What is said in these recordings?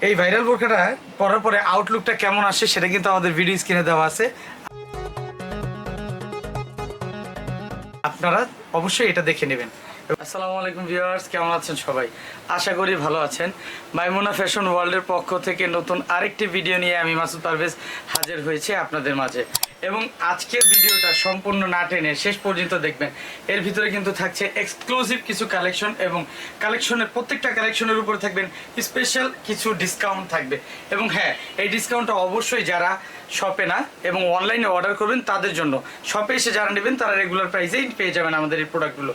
এই ভাইরাল বোরকাটা পরার পরে আউটলুকটা কেমন আসে সেটা কিন্তু আমাদের ভিডিও স্ক্রিনে দেওয়া আছে, আপনারা অবশ্যই এটা দেখে নেবেন। আসসালামু আলাইকুম ভিউয়ার্স, কেমন আছেন সবাই? আশা করি ভালো আছেন। মাইমুনা ফ্যাশন ওয়ার্ল্ডের পক্ষ থেকে নতুন আরেকটি ভিডিও নিয়ে আমি মাসুদ পারভেজ হাজির হয়েছি আপনাদের মাঝে। এবং আজকের ভিডিওটা সম্পূর্ণ না টেনে শেষ পর্যন্ত দেখবেন। এর ভিতরে কিন্তু থাকছে এক্সক্লুসিভ কিছু কালেকশন এবং কালেকশনের প্রত্যেকটা কালেকশনের উপর থাকবেন স্পেশাল কিছু ডিসকাউন্ট থাকবে। এবং হ্যাঁ, এই ডিসকাউন্টটা অবশ্যই যারা শপে না এবং অনলাইনে অর্ডার করবেন তাদের জন্য। শপে এসে যারা নেবেন তারা রেগুলার প্রাইসেই পেয়ে যাবেন আমাদের এই প্রোডাক্টগুলো।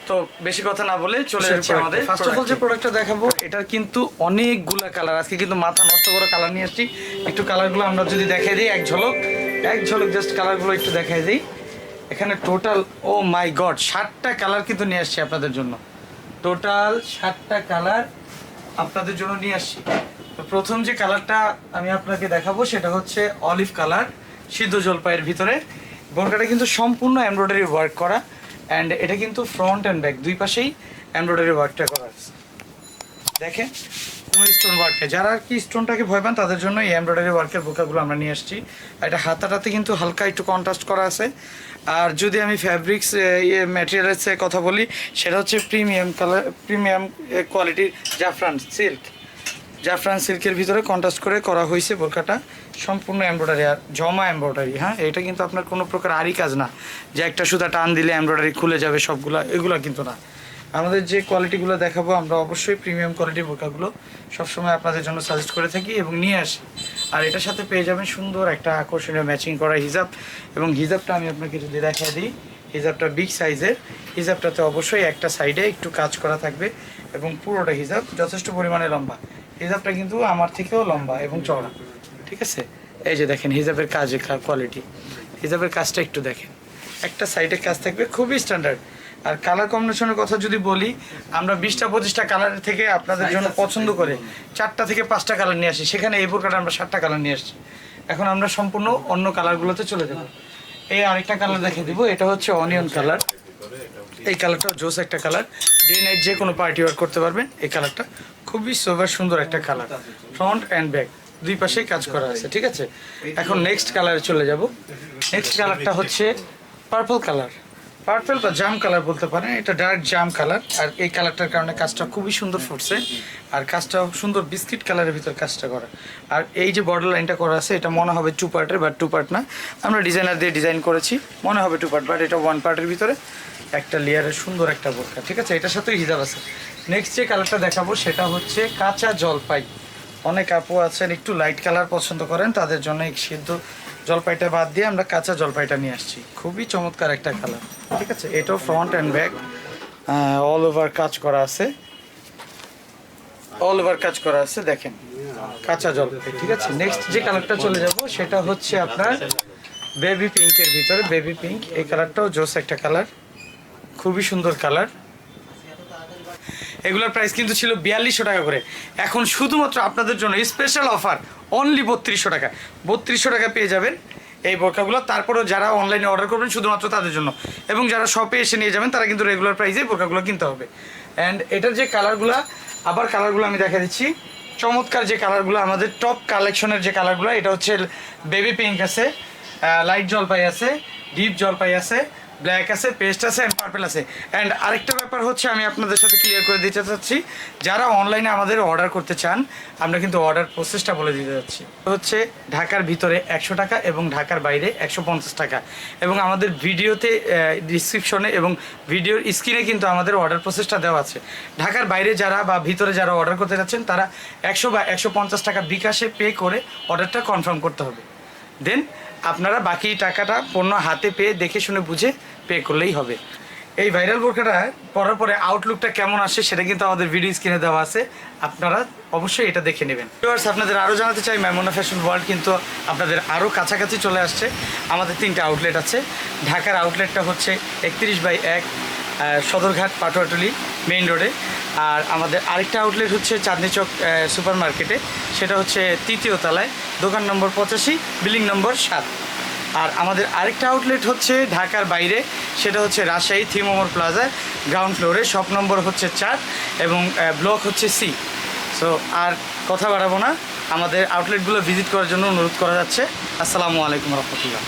তো বেশি কথা না বলে চলে যাচ্ছে আমাদের ফার্স্ট অফ অল যে প্রোডাক্টটা দেখাবো, এটার কিন্তু অনেকগুলা কালার। আজকে কিন্তু মাথা নষ্ট করে কালার নিয়ে আসছি। একটু কালারগুলো আমরা যদি দেখাই দিই এক ঝলক জাস্ট কালারগুলো একটু দেখাই দিই। এখানে টোটাল ও মাই গড 60টা কালার কিন্তু নিয়ে আসছি আপনাদের জন্য। টোটাল 60টা কালার আপনাদের জন্য নিয়ে আসছি। তো প্রথম যে কালারটা আমি আপনাকে দেখাবো সেটা হচ্ছে অলিভ কালার, সিদ্ধ জলপাইয়ের ভিতরে। বোরকাটা কিন্তু সম্পূর্ণ এমব্রয়ডারি ওয়ার্ক করা, অ্যান্ড এটা কিন্তু ফ্রন্ট অ্যান্ড ব্যাক দুই পাশেই এমব্রয়ডারি ওয়ার্কটা করা আছে। দেখেন কোনো স্টোন ওয়ার্কটা, যারা আর কি স্টোনটাকে ভয় পান তাদের জন্য এই এমব্রয়ডারি ওয়ার্কের বোরকাগুলো আমরা নিয়ে আসছি। এটা হাতাটাতে কিন্তু হালকা একটু কন্ট্রাস্ট করা আছে। আর যদি আমি ফ্যাব্রিক্স ম্যাটেরিয়ালসের কথা বলি, সেটা হচ্ছে প্রিমিয়াম কালার, প্রিমিয়াম কোয়ালিটির জাফরান সিল্কের ভিতরে কন্ট্রাস্ট করে করা হয়েছে বোরকাটা। সম্পূর্ণ এমব্রয়ডারি আর জমা এমব্রয়ডারি। হ্যাঁ, এটা কিন্তু আপনার কোনো প্রকার আরি কাজ না যে একটা সুতা টান দিলে এমব্রয়ডারি খুলে যাবে সবগুলা, এগুলো কিন্তু না। আমাদের যে কোয়ালিটিগুলো দেখাবো আমরা অবশ্যই প্রিমিয়াম কোয়ালিটির বোরকাগুলো সবসময় আপনাদের জন্য সাজেস্ট করে থাকি এবং নিয়ে আসি। আর এটার সাথে পেয়ে যাবেন সুন্দর একটা আকর্ষণীয় ম্যাচিং করা হিজাব। এবং হিজাবটা আমি আপনাকে যদি দেখাই দিই, হিজাবটা বিগ সাইজের। হিজাবটাতে অবশ্যই একটা সাইডে একটু কাজ করা থাকবে এবং পুরোটা হিজাব যথেষ্ট পরিমাণে লম্বা। হিজাবটা কিন্তু আমার থেকেও লম্বা এবং চওড়া, ঠিক আছে? এই যে দেখেন হিজাবের কাজের কোয়ালিটি, হিজাবের কাজটা একটু দেখেন। একটা সাইডে কাজ থাকবে, খুবই স্ট্যান্ডার্ড। আর কালার কম্বিনেশনের কথা যদি বলি, আমরা 20টা-25টা কালারের থেকে আপনাদের জন্য পছন্দ করে 4টা থেকে 5টা কালার নিয়ে আসি। সেখানে এই বোরকাটা আমরা 7টা কালার নিয়ে আসছি। এখন আমরা সম্পূর্ণ অন্য কালারগুলোতে চলে যাব। এই আরেকটা কালার দেখে দিব, এটা হচ্ছে অনিয়ন কালার। এই কালারটাও জোস একটা কালার, ডে নাইট যে কোনো পার্টি ওয়ার করতে পারবেন। এই কালারটা খুবই সোবার সুন্দর একটা কালার, ফ্রন্ট অ্যান্ড ব্যাক দুই পাশেই কাজ করা আছে, ঠিক আছে? এখন নেক্সট কালারে চলে যাব। নেক্সট কালারটা হচ্ছে পার্পল কালার, পার্পল বা জাম কালার বলতে পারেন। এটা ডার্ক জাম কালার। আর এই কালারটার কারণে কাজটা খুবই সুন্দর ফুটছে। আর কাজটা সুন্দর বিস্কিট কালারের ভিতর কাজটা করা। আর এই যে বর্ডার লাইনটা করা আছে, এটা মনে হবে 2 পার্টের, বাট 2 পার্ট না। আমরা ডিজাইনার দিয়ে ডিজাইন করেছি, মনে হবে 2 পার্ট, বাট এটা 1 পার্টের ভিতরে একটা লেয়ারের সুন্দর একটা বোরকা, ঠিক আছে? এটার সাথেই হিজাব আছে। নেক্সট যে কালারটা দেখাবো সেটা হচ্ছে কাঁচা জলপাই। অনেক আপু আছেন একটু লাইট কালার পছন্দ করেন, তাদের জন্য এই সিদ্ধ জলপাইটা বাদ দিয়ে আমরা কাঁচা জলপাইটা নিয়ে আসছি। খুবই চমৎকার একটা কালার, ঠিক আছে? এটাও front and back all over কাজ করা আছে, অল ওভার কাজ করা আছে। দেখেন কাঁচা জলপাই, ঠিক আছে? নেক্সট যে কালারটা চলে যাব সেটা হচ্ছে আপনার বেবি পিঙ্কের ভিতরে, বেবি পিঙ্ক। এই কালারটাও জোস একটা কালার, খুবই সুন্দর কালার। এগুলোর প্রাইস কিন্তু ছিল 4200 টাকা করে। এখন শুধুমাত্র আপনাদের জন্য স্পেশাল অফার, অনলি 3200 টাকা। 3200 টাকা পেয়ে যাবেন এই বোরকাগুলো। তারপরেও যারা অনলাইনে অর্ডার করবেন শুধুমাত্র তাদের জন্য, এবং যারা শপে এসে নিয়ে যাবেন তারা কিন্তু রেগুলার প্রাইসে বোরকাগুলো কিনতে হবে। অ্যান্ড এটার যে কালারগুলো, আবার কালারগুলো আমি দেখা দিচ্ছি। চমৎকার যে কালারগুলো, আমাদের টপ কালেকশনের যে কালারগুলো, এটা হচ্ছে বেবি পিঙ্ক আছে, লাইট জলপাই আছে, ডিপ জলপাই আছে, ব্ল্যাক আছে, পেস্ট আছে, অ্যান্ড পার্পেল আছে। অ্যান্ড আরেকটা ব্যাপার হচ্ছে আমি আপনাদের সাথে ক্লিয়ার করে দিতে চাচ্ছি, যারা অনলাইনে আমাদের অর্ডার করতে চান আমরা কিন্তু অর্ডার প্রসেসটা বলে দিতে যাচ্ছি। হচ্ছে ঢাকার ভিতরে 100 টাকা এবং ঢাকার বাইরে 150 টাকা। এবং আমাদের ভিডিওতে ডিসক্রিপশনে এবং ভিডিওর স্ক্রিনে কিন্তু আমাদের অর্ডার প্রসেসটা দেওয়া আছে। ঢাকার বাইরে যারা বা ভিতরে যারা অর্ডার করতে যাচ্ছেন তারা 100 বা 150 টাকা বিকাশে পে করে অর্ডারটা কনফার্ম করতে হবে। দেন আপনারা বাকি টাকাটা পণ্য হাতে পেয়ে দেখে শুনে বুঝে পে করলেই হবে। এই ভাইরাল বোরকাটা পরার পরে আউটলুকটা কেমন আসে সেটা কিন্তু আমাদের ভিডিও স্ক্রিনে দেওয়া আছে, আপনারা অবশ্যই এটা দেখে নেবেন। ভিউয়ার্স, আপনাদের আরও জানাতে চাই, মাইমুনা ফ্যাশন ওয়ার্ল্ড কিন্তু আপনাদের আরও কাছাকাছি চলে আসছে। আমাদের 3টা আউটলেট আছে। ঢাকার আউটলেটটা হচ্ছে 31/1 সদরঘাট পাটুয়াটুলি মেইন রোডে। আর আমাদের আরেকটা আউটলেট হচ্ছে চাঁদনি চক সুপার মার্কেটে, সেটা হচ্ছে 3য় তলায়, দোকান নম্বর 85, বিল্ডিং নম্বর 7। আর আমাদের আরেকটা আউটলেট হচ্ছে ঢাকার বাইরে, সেটা হচ্ছে রাজশাহী থিমোমোর প্লাজার গ্রাউন্ড ফ্লোরে, শপ নম্বর হচ্ছে 4 এবং ব্লক হচ্ছে C। সো আর কথা বাড়াবো না, আমাদের আউটলেটগুলো ভিজিট করার জন্য অনুরোধ করা যাচ্ছে। আসসালামু আলাইকুম রহমতুল্লাহ।